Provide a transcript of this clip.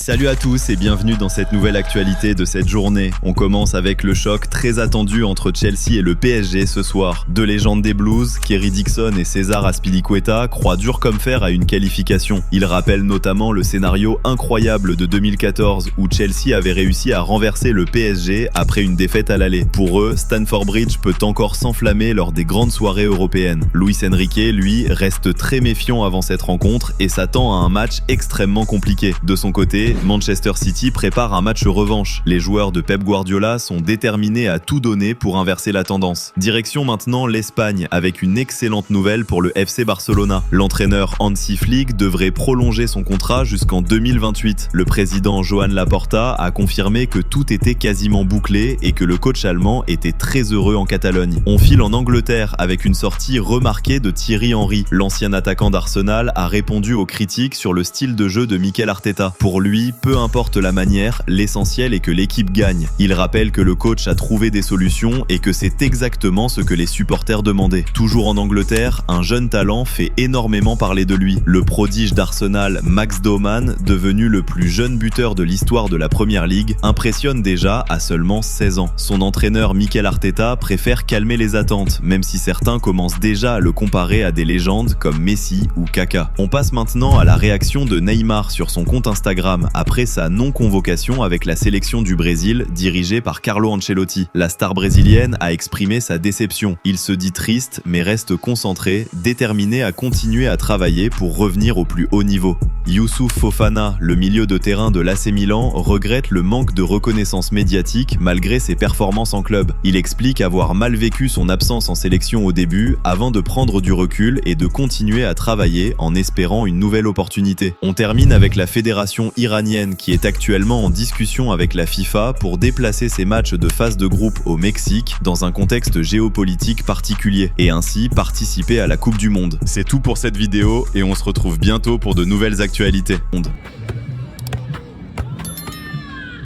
Salut à tous et bienvenue dans cette nouvelle actualité de cette journée. On commence avec le choc très attendu entre Chelsea et le PSG ce soir. Deux légendes des Blues, Kerry Dixon et César Azpilicueta, croient dur comme fer à une qualification. Ils rappellent notamment le scénario incroyable de 2014 où Chelsea avait réussi à renverser le PSG après une défaite à l'aller. Pour eux, Stamford Bridge peut encore s'enflammer lors des grandes soirées européennes. Luis Enrique, lui, reste très méfiant avant cette rencontre et s'attend à un match extrêmement compliqué. De son côté, Manchester City prépare un match revanche. Les joueurs de Pep Guardiola sont déterminés à tout donner pour inverser la tendance. Direction maintenant l'Espagne avec une excellente nouvelle pour le FC Barcelona. L'entraîneur Hansi Flick devrait prolonger son contrat jusqu'en 2028. Le président Joan Laporta a confirmé que tout était quasiment bouclé et que le coach allemand était très heureux en Catalogne. On file en Angleterre avec une sortie remarquée de Thierry Henry. L'ancien attaquant d'Arsenal a répondu aux critiques sur le style de jeu de Mikel Arteta. Pour lui, peu importe la manière, l'essentiel est que l'équipe gagne. Il rappelle que le coach a trouvé des solutions et que c'est exactement ce que les supporters demandaient. Toujours en Angleterre, un jeune talent fait énormément parler de lui. Le prodige d'Arsenal, Max Doman, devenu le plus jeune buteur de l'histoire de la Premier League, impressionne déjà à seulement 16 ans. Son entraîneur Mikel Arteta préfère calmer les attentes, même si certains commencent déjà à le comparer à des légendes comme Messi ou Kaka. On passe maintenant à la réaction de Neymar sur son compte Instagram après sa non-convocation avec la sélection du Brésil dirigée par Carlo Ancelotti. La star brésilienne a exprimé sa déception. Il se dit triste mais reste concentré, déterminé à continuer à travailler pour revenir au plus haut niveau. Youssouf Fofana, le milieu de terrain de l'AC Milan, regrette le manque de reconnaissance médiatique malgré ses performances en club. Il explique avoir mal vécu son absence en sélection au début avant de prendre du recul et de continuer à travailler en espérant une nouvelle opportunité. On termine avec la fédération iranienne qui est actuellement en discussion avec la FIFA pour déplacer ses matchs de phase de groupe au Mexique dans un contexte géopolitique particulier et ainsi participer à la Coupe du Monde. C'est tout pour cette vidéo et on se retrouve bientôt pour de nouvelles actualités.